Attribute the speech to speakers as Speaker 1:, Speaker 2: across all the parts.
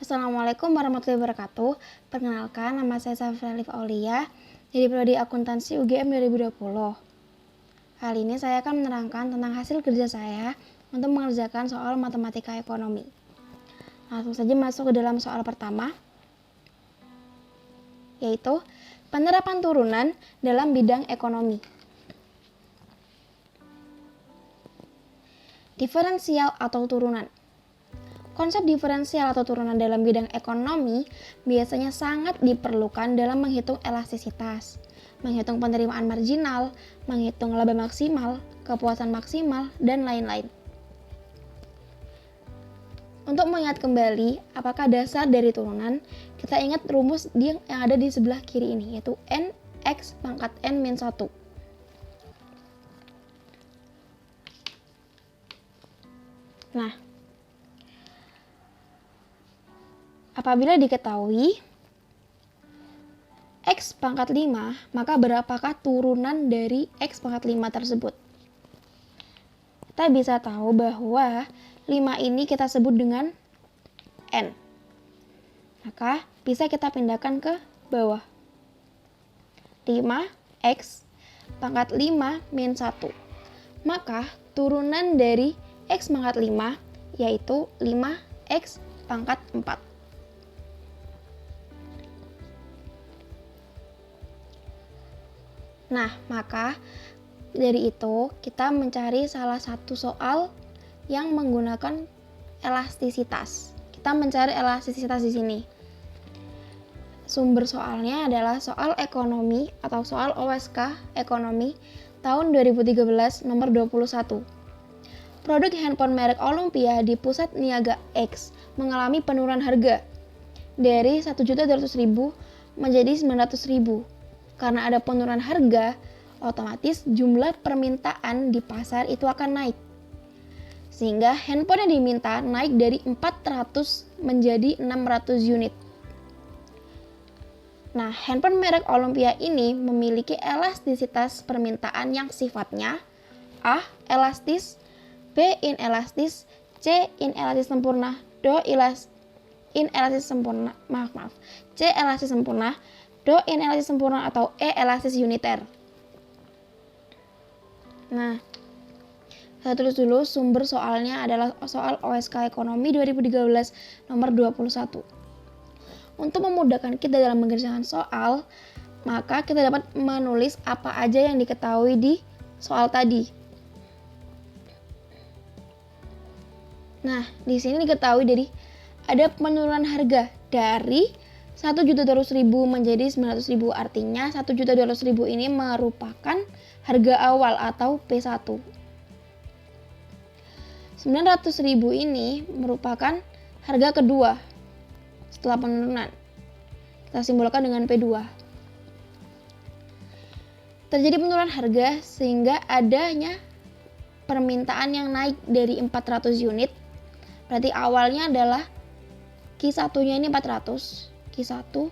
Speaker 1: Assalamualaikum warahmatullahi wabarakatuh. Perkenalkan, nama saya Safra Alif Aulia dari Prodi Akuntansi UGM 2020. Kali ini saya akan menerangkan tentang hasil kerja saya untuk mengerjakan soal matematika ekonomi. Langsung saja masuk ke dalam soal pertama, yaitu penerapan turunan dalam bidang ekonomi. Diferensial atau turunan. Konsep diferensial atau turunan dalam bidang ekonomi biasanya sangat diperlukan dalam menghitung elastisitas, menghitung penerimaan marginal, menghitung laba maksimal, kepuasan maksimal, dan lain-lain. Untuk mengingat kembali apakah dasar dari turunan, kita ingat rumus yang ada di sebelah kiri ini, yaitu nx pangkat n min 1. Nah, apabila diketahui X pangkat 5, maka berapakah turunan dari X pangkat 5 tersebut? Kita bisa tahu bahwa 5 ini kita sebut dengan N. Maka bisa kita pindahkan ke bawah. 5X pangkat 5 min 1. Maka turunan dari X pangkat 5 yaitu 5X pangkat 4. Nah, maka dari itu kita mencari salah satu soal yang menggunakan elastisitas. Kita mencari elastisitas di sini. Sumber soalnya adalah soal ekonomi atau soal OSK ekonomi tahun 2013 nomor 21. Produk handphone merek Olympia di pusat niaga X mengalami penurunan harga dari 1.200.000 menjadi 900.000. Karena ada penurunan harga, otomatis jumlah permintaan di pasar itu akan naik. Sehingga handphone yang diminta naik dari 400 menjadi 600 unit. Nah, handphone merek Olympia ini memiliki elastisitas permintaan yang sifatnya A. Elastis, B. Inelastis, C. Inelastis sempurna, D. Inelastis sempurna, C. Elastis sempurna, D. Inelastis sempurna, atau E. Elastis uniter. Nah, saya tulis dulu sumber soalnya adalah soal OSK Ekonomi 2013 nomor 21. Untuk memudahkan kita dalam mengerjakan soal, maka kita dapat menulis apa aja yang diketahui di soal tadi. Nah, di sini diketahui dari ada penurunan harga dari 1.200.000 menjadi 900.000, artinya 1.200.000 ini merupakan harga awal atau P1. 900.000 ini merupakan harga kedua setelah penurunan. Kita simbolkan dengan P2. Terjadi penurunan harga sehingga adanya permintaan yang naik dari 400 unit. Berarti awalnya adalah Q1-nya ini 400. Q1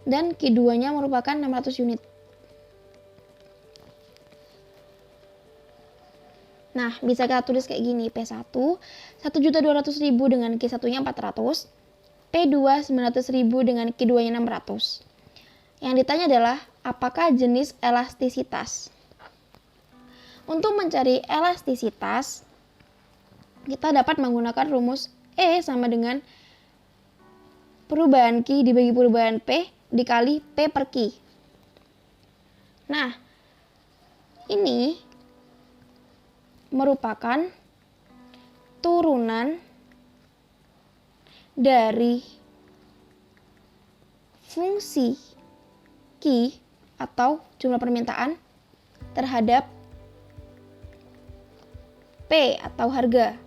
Speaker 1: dan Q2-nya merupakan 600 unit. Nah, bisa kita tulis kayak gini, P1 1.200.000 dengan Q1-nya 400, P2 900.000 dengan Q2-nya 600. Yang ditanya adalah apakah jenis elastisitas. Untuk mencari elastisitas, kita dapat menggunakan rumus E sama dengan perubahan Q dibagi perubahan P dikali P per Q. Nah, ini merupakan turunan dari fungsi Q atau jumlah permintaan terhadap P atau harga.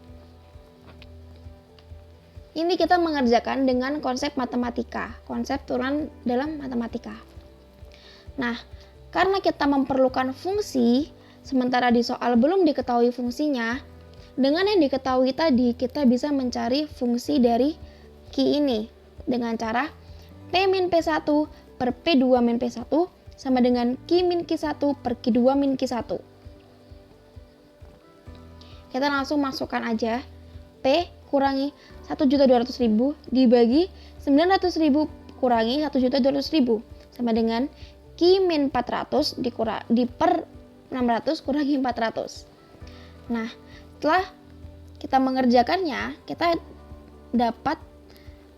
Speaker 1: Ini kita mengerjakan dengan konsep matematika, konsep turunan dalam matematika. Nah, karena kita memerlukan fungsi, sementara di soal belum diketahui fungsinya, dengan yang diketahui tadi kita bisa mencari fungsi dari Q ini dengan cara P min P1 per P2 min P1 sama dengan Q min Q1 per Q2 min Q1. Kita langsung masukkan aja P T kurangi 1.200.000 dibagi 900.000 kurangi 1.200.000 sama dengan Q min 400 di per 600 kurangi 400. Nah, setelah kita mengerjakannya, kita dapat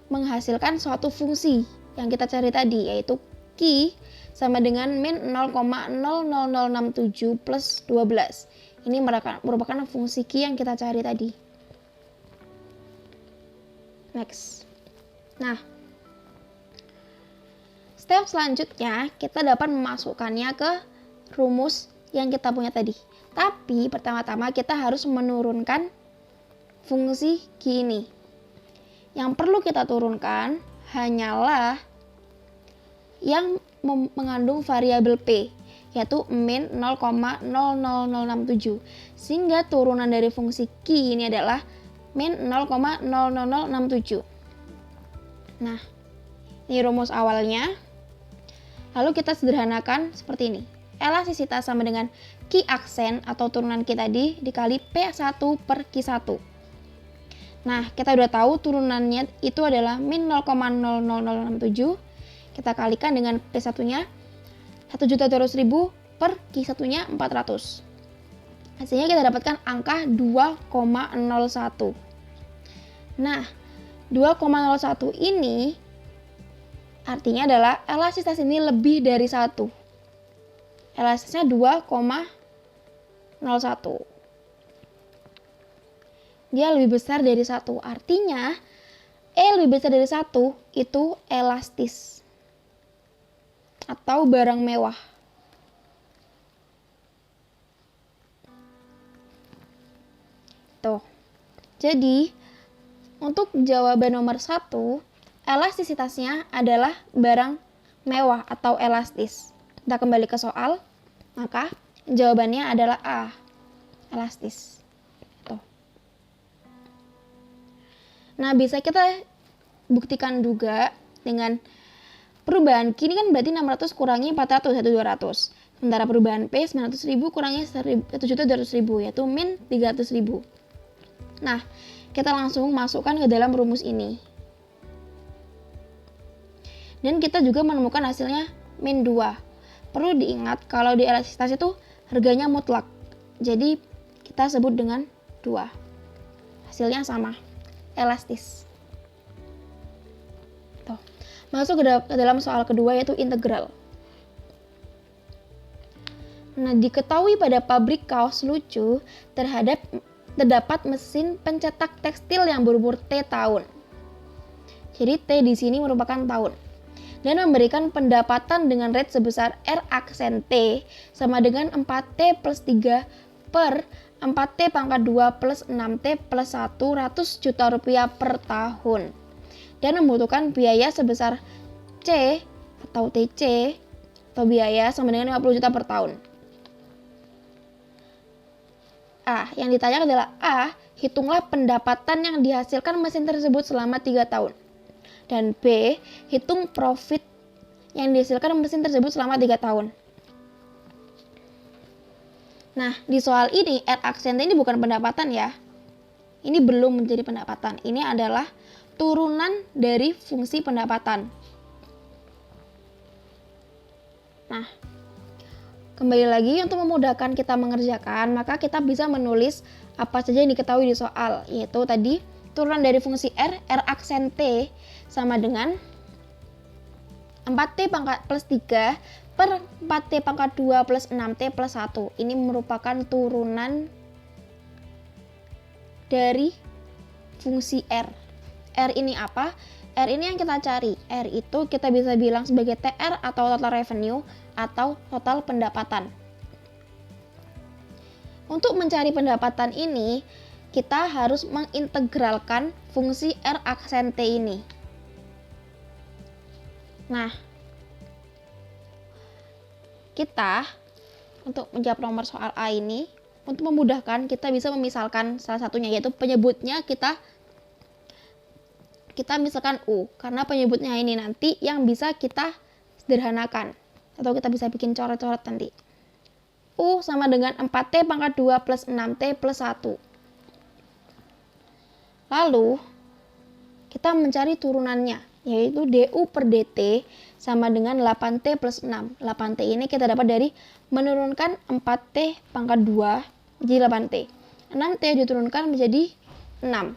Speaker 1: menghasilkan suatu fungsi yang kita cari tadi, yaitu Q sama dengan min 0,00067 plus 12. Ini merupakan fungsi Q yang kita cari tadi. Next. Nah, step selanjutnya kita dapat memasukkannya ke rumus yang kita punya tadi. Tapi pertama-tama kita harus menurunkan fungsi Q ini. Yang perlu kita turunkan hanyalah yang mengandung variabel P, yaitu min 0,00067. Sehingga turunan dari fungsi Q ini adalah min 0,00067. Nah, ini rumus awalnya. Lalu kita sederhanakan seperti ini. Elastisitas sama dengan Q aksen atau turunan Q tadi dikali P1 per Q1. Nah, kita udah tahu turunannya itu adalah min 0,00067. Kita kalikan dengan P1-nya 1.200.000 per Q1-nya 400. Hasilnya kita dapatkan angka 2,01. Nah, 2,01 ini artinya adalah elastisitas ini lebih dari 1. Elastisitasnya 2,01. Dia lebih besar dari 1. Artinya, E lebih besar dari 1 itu elastis. Atau barang mewah. Tuh. Jadi, untuk jawaban nomor 1, elastisitasnya adalah barang mewah atau elastis. Kita kembali ke soal, maka jawabannya adalah A, elastis. Nah, bisa kita buktikan juga dengan perubahan Q ini kan berarti 600 kurangi 400, 1.200. Sementara perubahan P 900.000 kurangi 1.200.000, yaitu min 300.000. Nah, kita langsung masukkan ke dalam rumus ini. Dan kita juga menemukan hasilnya min 2. Perlu diingat kalau di elastisitas itu harganya mutlak. Jadi, kita sebut dengan 2. Hasilnya sama. Elastis. Tuh. Masuk ke dalam soal kedua, yaitu integral. Nah, diketahui pada pabrik kaos lucu terdapat mesin pencetak tekstil yang berumur T tahun. Jadi T di sini merupakan tahun. Dan memberikan pendapatan dengan rate sebesar R aksen T sama dengan 4T plus 3 per 4T pangkat 2 plus 6T plus 100 juta rupiah per tahun. Dan membutuhkan biaya sebesar C atau TC atau biaya sama dengan 50 juta per tahun. A, yang ditanya adalah A, hitunglah pendapatan yang dihasilkan mesin tersebut selama 3 tahun. Dan B, hitung profit yang dihasilkan mesin tersebut selama 3 tahun. Nah, di soal ini, R aksen T ini bukan pendapatan ya. Ini belum menjadi pendapatan. Ini adalah turunan dari fungsi pendapatan. Nah, kembali lagi untuk memudahkan kita mengerjakan, maka kita bisa menulis apa saja yang diketahui di soal. Yaitu tadi, turunan dari fungsi R aksen T sama dengan 4T pangkat plus 3 per 4T pangkat 2 plus 6T plus 1. Ini merupakan turunan dari fungsi R. R ini apa? R ini yang kita cari. R itu kita bisa bilang sebagai TR atau total revenue atau total pendapatan. Untuk mencari pendapatan ini, kita harus mengintegralkan fungsi R aksen T ini. Nah, kita untuk menjawab nomor soal A ini, untuk memudahkan kita bisa memisalkan salah satunya, yaitu penyebutnya kita misalkan U, karena penyebutnya ini nanti yang bisa kita sederhanakan atau kita bisa bikin coret-coret nanti. U sama dengan 4T pangkat 2 plus 6T plus 1. Lalu kita mencari turunannya, yaitu DU per DT sama dengan 8T plus 6. 8T ini kita dapat dari menurunkan 4T pangkat 2 jadi 8T. 6T diturunkan menjadi 6.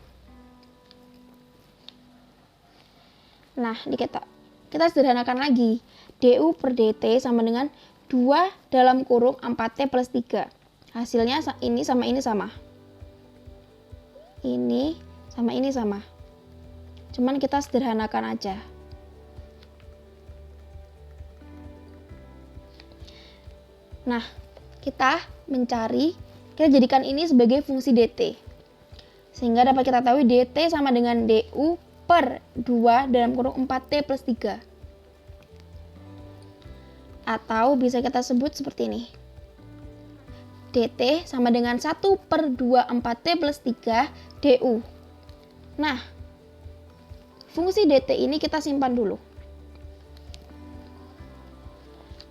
Speaker 1: Nah, kita sederhanakan lagi. DU per DT sama dengan 2 dalam kurung 4T plus 3. Hasilnya ini sama ini sama. Ini sama ini sama. Cuman kita sederhanakan aja. Nah, kita jadikan ini sebagai fungsi DT. Sehingga dapat kita tahu DT sama dengan DU per 2 dalam kurung 4T plus 3. Atau bisa kita sebut seperti ini. DT sama dengan 1 per 2 4T plus 3 DU. Nah, fungsi DT ini kita simpan dulu.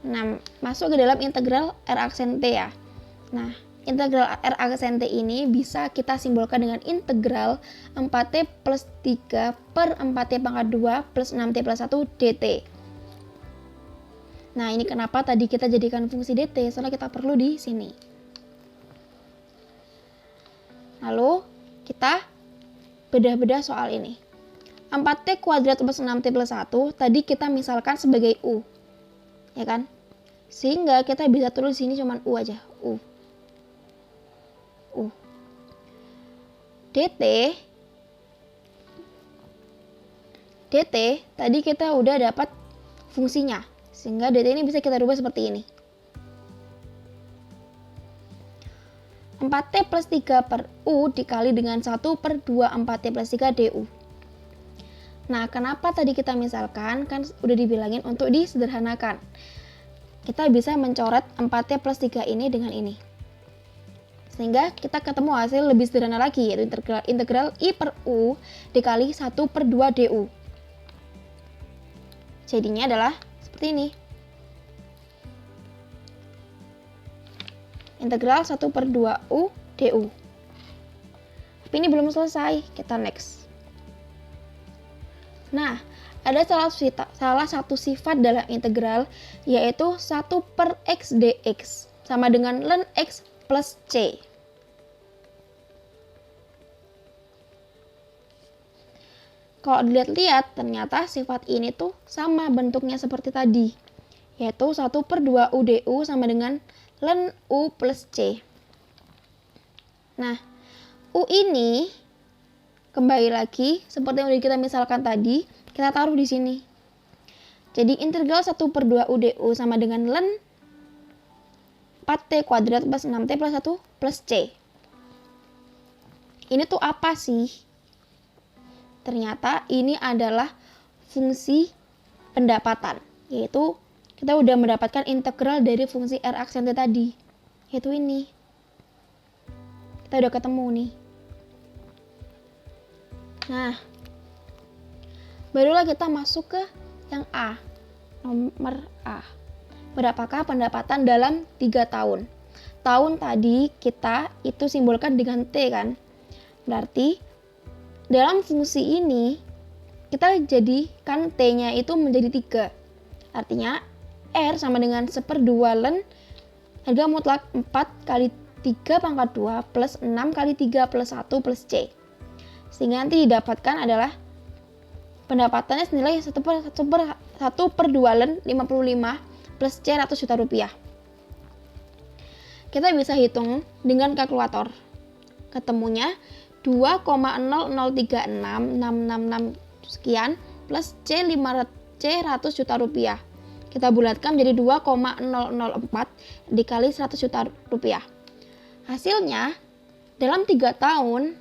Speaker 1: Nah, masuk ke dalam integral R aksen T ya. Nah, integral R aksen T ini bisa kita simbolkan dengan integral 4T plus 3 per 4T pangkat 2 plus 6T plus 1 DT. Nah, ini kenapa tadi kita jadikan fungsi DT, soalnya kita perlu di sini. Lalu, kita bedah-bedah soal ini. 4T kuadrat plus 6T plus 1 tadi kita misalkan sebagai U. Ya kan? Sehingga kita bisa tulis sini cuman U aja. U. DT tadi kita udah dapat fungsinya. Sehingga DT ini bisa kita rubah seperti ini. 4T plus 3 per U dikali dengan 1 per 2 4T plus 3 DU. Nah, kenapa tadi kita misalkan? Kan udah dibilangin untuk disederhanakan. Kita bisa mencoret 4T plus 3 ini dengan ini. Sehingga kita ketemu hasil lebih sederhana lagi, yaitu integral I per U dikali 1 per 2 DU. Jadinya adalah seperti ini. Integral 1 per 2 U DU. Tapi ini belum selesai, kita next. Nah, ada salah satu sifat dalam integral, yaitu 1 per X dx sama dengan ln X plus C. Kalau dilihat-lihat, ternyata sifat ini tuh sama bentuknya seperti tadi, yaitu 1 per 2 U DU sama dengan ln U plus C. Nah, U ini kembali lagi seperti yang udah kita misalkan tadi, kita taruh di sini. Jadi integral 1 per 2 U DU sama dengan ln 4T kuadrat plus 6T plus 1 plus C. Ini tuh apa sih? Ternyata ini adalah fungsi pendapatan, yaitu kita udah mendapatkan integral dari fungsi R aksen T tadi, yaitu ini. Kita udah ketemu nih. Nah, barulah kita masuk ke yang A, nomor A. Berapakah pendapatan dalam 3 tahun? Tahun tadi kita itu simbolkan dengan T kan? Berarti dalam fungsi ini kita jadikan T-nya itu menjadi 3. Artinya R sama dengan 1/2 ln harga mutlak 4 kali 3 pangkat 2 plus 6 kali 3 plus 1 plus C. Sehingga nanti didapatkan adalah pendapatannya senilai 1/2 ln 55 plus C 100 juta rupiah. Kita bisa hitung dengan kalkulator. Ketemunya 2,0036666 sekian plus C 100 juta rupiah. Kita bulatkan menjadi 2,004 dikali 100 juta rupiah. Hasilnya, dalam 3 tahun,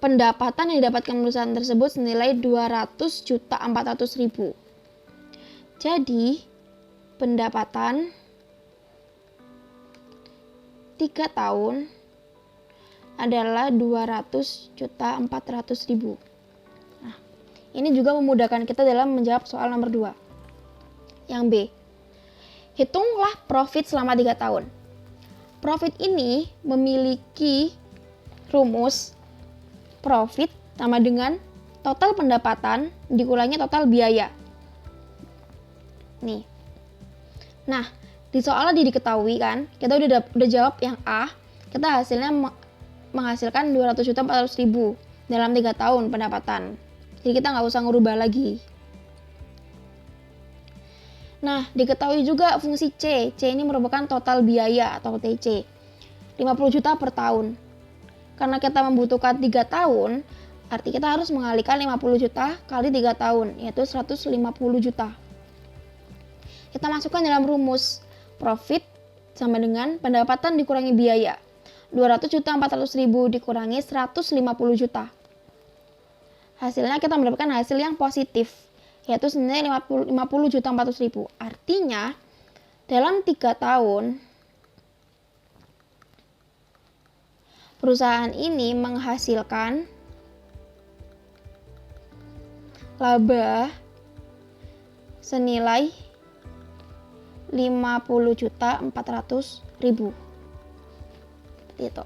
Speaker 1: pendapatan yang didapatkan perusahaan tersebut senilai 200.400.000. Jadi, pendapatan 3 tahun adalah 200.400.000. Nah, ini juga memudahkan kita dalam menjawab soal nomor 2. Yang B, hitunglah profit selama 3 tahun. Profit ini memiliki rumus Profit sama dengan total pendapatan dikurangi total biaya. Nih. Nah, di soal tadi diketahui kan, kita udah jawab yang A, kita hasilnya menghasilkan 200.400.000 dalam 3 tahun pendapatan. Jadi kita nggak usah ngubah lagi. Nah, diketahui juga fungsi C. C ini merupakan total biaya atau TC. 50 juta per tahun. Karena kita membutuhkan 3 tahun, arti kita harus mengalihkan 50 juta kali 3 tahun, yaitu 150 juta. Kita masukkan dalam rumus. Profit sama dengan pendapatan dikurangi biaya. 200.400.000 dikurangi 150 juta. Hasilnya kita mendapatkan hasil yang positif, yaitu senilai 50.400.000. Artinya, dalam 3 tahun, perusahaan ini menghasilkan laba senilai 50.400.000. Seperti itu.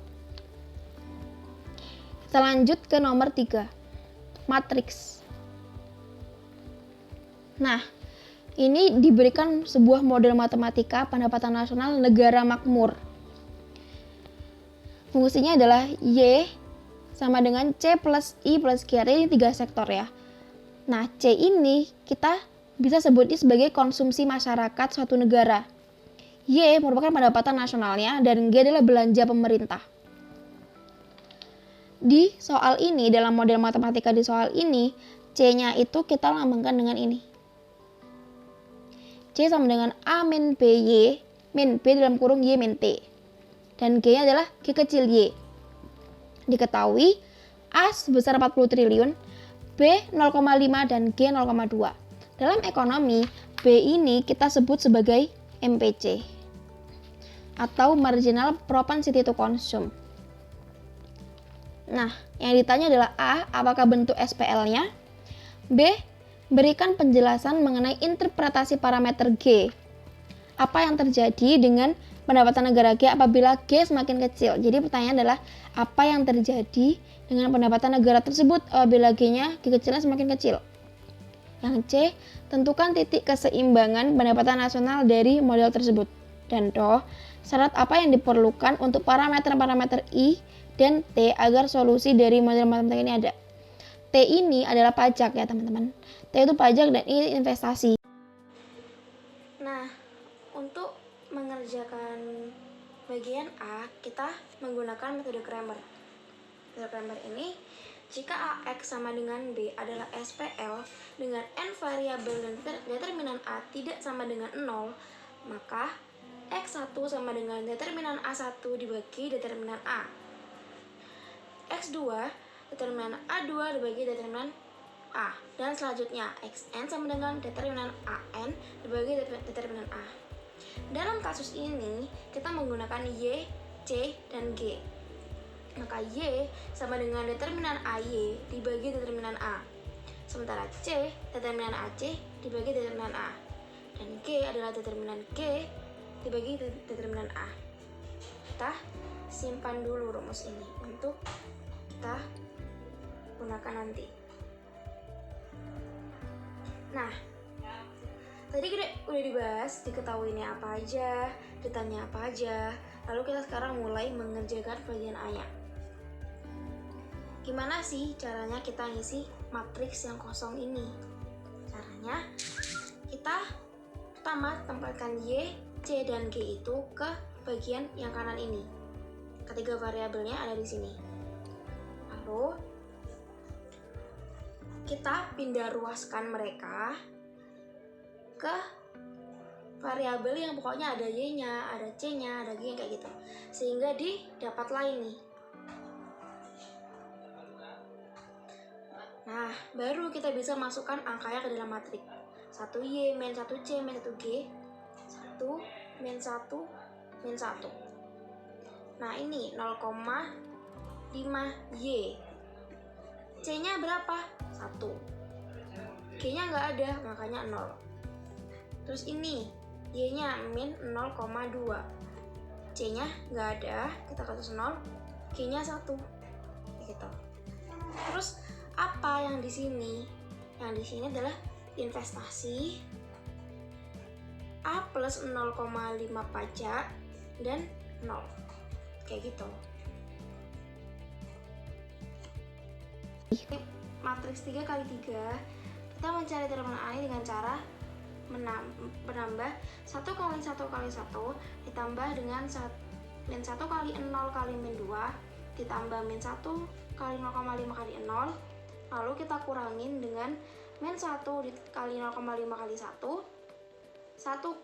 Speaker 1: Kita lanjut ke nomor 3. Matriks. Nah, ini diberikan sebuah model matematika pendapatan nasional negara makmur. Fungsinya adalah Y sama dengan C plus I plus Q. Ini 3 sektor ya. Nah, C ini kita bisa sebutnya sebagai konsumsi masyarakat suatu negara. Y merupakan pendapatan nasionalnya dan G adalah belanja pemerintah. Di soal ini, dalam model matematika di soal ini, C-nya itu kita lambangkan dengan ini. C sama dengan A min B Y, min B dalam kurung Y min T. Dan G-nya adalah G kecil Y. Diketahui A sebesar 40 triliun, B 0,5 dan G 0,2. Dalam ekonomi, B ini kita sebut sebagai MPC atau Marginal Propensity to Consume. Nah, yang ditanya adalah A, apakah bentuk SPL-nya? B, berikan penjelasan mengenai interpretasi parameter G. Apa yang terjadi dengan pendapatan negara G apabila G semakin kecil? Jadi pertanyaan adalah, apa yang terjadi dengan pendapatan negara tersebut apabila G-nya, G kecilnya semakin kecil? Yang C, tentukan titik keseimbangan pendapatan nasional dari model tersebut. Dan D, syarat apa yang diperlukan untuk parameter-parameter I dan T agar solusi dari model matematika ini ada. T ini adalah pajak ya teman-teman. T itu pajak dan I investasi. Nah, untuk mengerjakan bagian A, kita menggunakan metode Cramer. Metode Cramer ini, jika AX sama dengan B adalah SPL dengan N variabel dan determinan A tidak sama dengan 0, maka X1 sama dengan determinan A1 dibagi determinan A. X2 determinan A2 dibagi determinan A. Dan selanjutnya Xn sama dengan determinan AN dibagi determinan A. Dalam kasus ini kita menggunakan Y, C, dan G. Maka Y sama dengan determinan AY dibagi determinan A. Sementara C, determinan AC dibagi determinan A. Dan G adalah determinan G dibagi determinan A. Kita simpan dulu rumus ini untuk kita gunakan nanti. Nah, tadi udah dibahas, diketahui ini apa aja, ditanya apa aja. Lalu kita sekarang mulai mengerjakan bagian A-nya. Gimana sih caranya kita ngisi matriks yang kosong ini? Caranya kita pertama tempatkan Y, C, dan G itu ke bagian yang kanan ini. Ketiga variabelnya ada di sini. Lalu kita pindah ruaskan mereka ke variabel yang pokoknya ada Y-nya, ada C-nya, ada G-nya kayak gitu. Sehingga didapat lain nih. Nah, baru kita bisa masukkan angkanya ke dalam matriks. 1Y min 1C min 1G, 1 min 1 min 1. Nah, ini 0,5Y. C-nya berapa? 1. G-nya nggak ada, makanya 0. Terus ini, Y-nya min 0,2. C-nya nggak ada, kita kasih 0. G-nya 1. Gitu. Terus apa yang di sini? Yang di sini adalah investasi, A plus 0,5 pajak, dan 0. Kayak gitu. Matriks 3 kali 3, kita mencari determinan A dengan cara menambah 1 kali 1 kali 1 ditambah dengan min 1 kali 0 kali min 2 ditambah min 1 kali 0,5 kali 0, lalu kita kurangin dengan min 1 kali 0,5 kali 1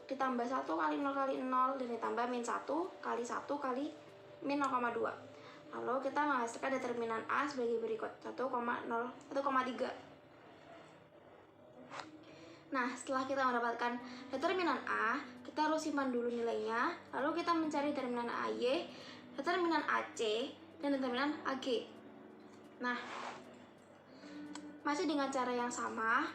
Speaker 1: ditambah 1 kali 0 kali 0 dan ditambah min 1 kali 1 kali min 0,2. Lalu kita menghasilkan determinan A sebagai berikut, 1,3. Nah, setelah kita mendapatkan determinan A, kita harus simpan dulu nilainya, lalu kita mencari determinan AY, determinan AC, dan determinan AG. Nah, masih dengan cara yang sama,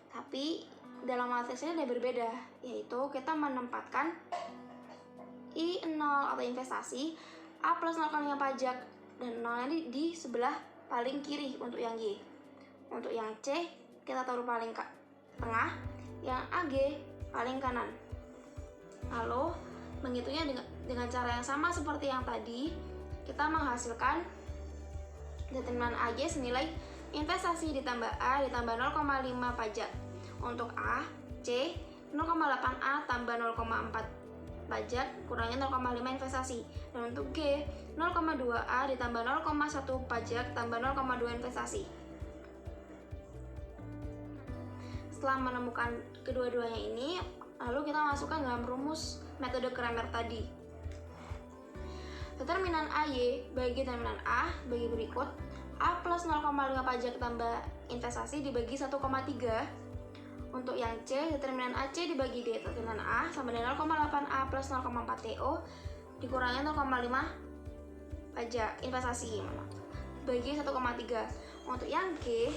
Speaker 1: tapi dalam matriks ini ada berbeda, yaitu kita menempatkan I0 atau investasi, A plus 0 kali pajak, dan 0 di sebelah paling kiri untuk yang Y. Untuk yang C, kita taruh paling tengah, yang AG paling kanan. Lalu, menghitungnya dengan cara yang sama seperti yang tadi, kita menghasilkan determinan AG senilai investasi ditambah A ditambah 0,5 pajak. Untuk A, C, 0,8A tambah 0,4 pajak kurangi 0,5 investasi. Dan untuk G, 0,2A ditambah 0,1 pajak tambah 0,2 investasi. Setelah menemukan kedua-duanya ini, lalu kita masukkan dalam rumus metode Kramer tadi. Determinan AY bagi determinan A bagi berikut. A plus 0,5 pajak tambah investasi dibagi 1,3. Untuk yang C, determinan AC dibagi determinan A sama dengan 0,8A plus 0,4 TO dikurangi 0,5 pajak investasi bagi 1,3. Untuk yang G,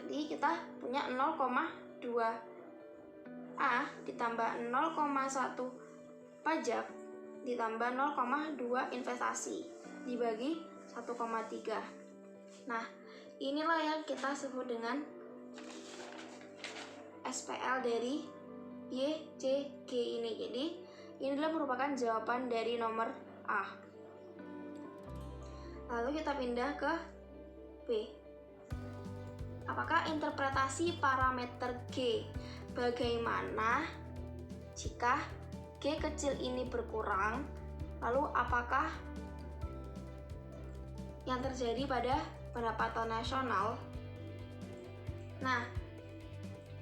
Speaker 1: tadi kita punya 0,2A ditambah 0,1 pajak ditambah 0,2 investasi dibagi 1,3. Nah, inilah yang kita sebut dengan SPL dari Y, C, G ini. Jadi, ini adalah merupakan jawaban dari nomor A. Lalu kita pindah ke B. Apakah interpretasi parameter G? Bagaimana jika G kecil ini berkurang? Lalu apakah yang terjadi pada pendapatan nasional? Nah,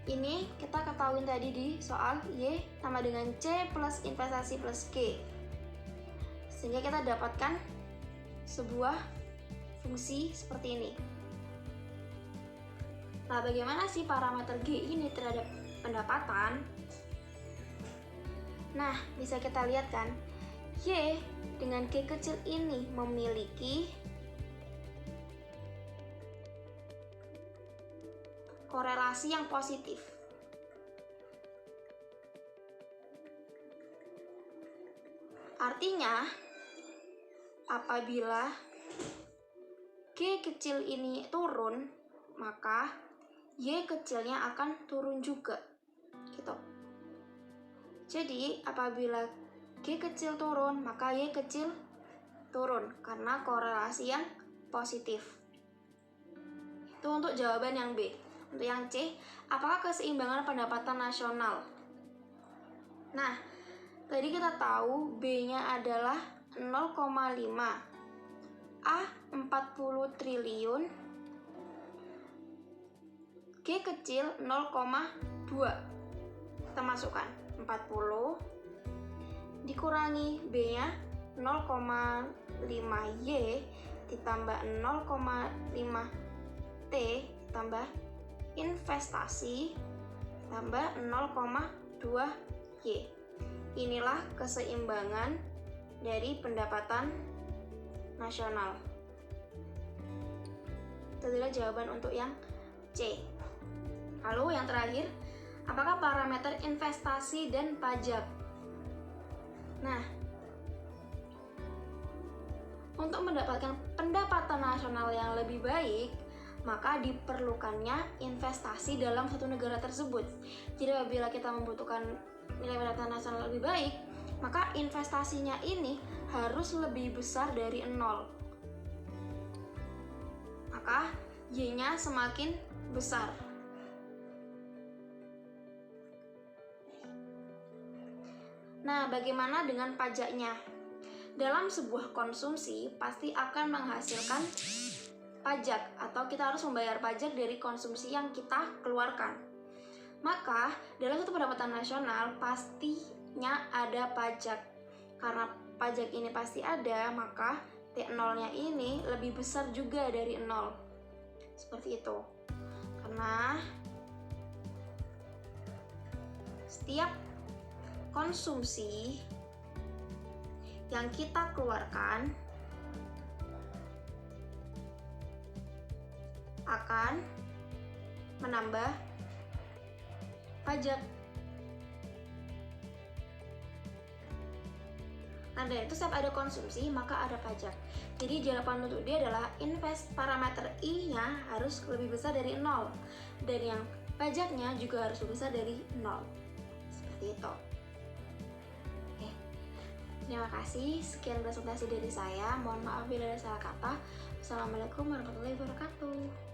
Speaker 1: ini kita ketahuin tadi di soal Y sama dengan C plus investasi plus G. Sehingga kita dapatkan sebuah fungsi seperti ini. Nah, bagaimana sih parameter G ini terhadap pendapatan? Nah, bisa kita lihat kan, Y dengan G kecil ini memiliki korelasi yang positif. Artinya, apabila G kecil ini turun, maka Y kecilnya akan turun juga. Gitu. Jadi, apabila G kecil turun, maka Y kecil turun karena korelasi yang positif. Itu untuk jawaban yang B. Untuk yang C, apakah keseimbangan pendapatan nasional? Nah, tadi kita tahu B-nya adalah 0,5. A 40 triliun. G kecil 0,2. Kita masukkan 40 dikurangi B-nya 0,5Y ditambah 0,5 T tambah investasi tambah 0,2 Y. Inilah keseimbangan dari pendapatan nasional. Itu adalah jawaban untuk yang C. Lalu yang terakhir, apakah parameter investasi dan pajak? Nah, Untuk mendapatkan pendapatan nasional yang lebih baik, maka diperlukannya investasi dalam satu negara tersebut. Jadi apabila kita membutuhkan nilai pendapatan nasional lebih baik, maka investasinya ini harus lebih besar dari 0. Maka Y-nya semakin besar. Nah, bagaimana dengan pajaknya? Dalam sebuah konsumsi pasti akan menghasilkan pajak, atau kita harus membayar pajak dari konsumsi yang kita keluarkan. Maka, dalam satu pendapatan nasional pastinya ada pajak. Karena pajak ini pasti ada, maka T0-nya ini lebih besar juga dari 0. Seperti itu. Karena setiap konsumsi yang kita keluarkan akan menambah pajak. Nah, dari itu setiap ada konsumsi maka ada pajak. Jadi jawaban untuk dia adalah parameter I-nya harus lebih besar dari 0, dan yang pajaknya juga harus lebih besar dari 0. Seperti itu. Oke. Terima kasih. Sekian presentasi dari saya. Mohon maaf bila ada salah kata. Wassalamualaikum warahmatullahi wabarakatuh.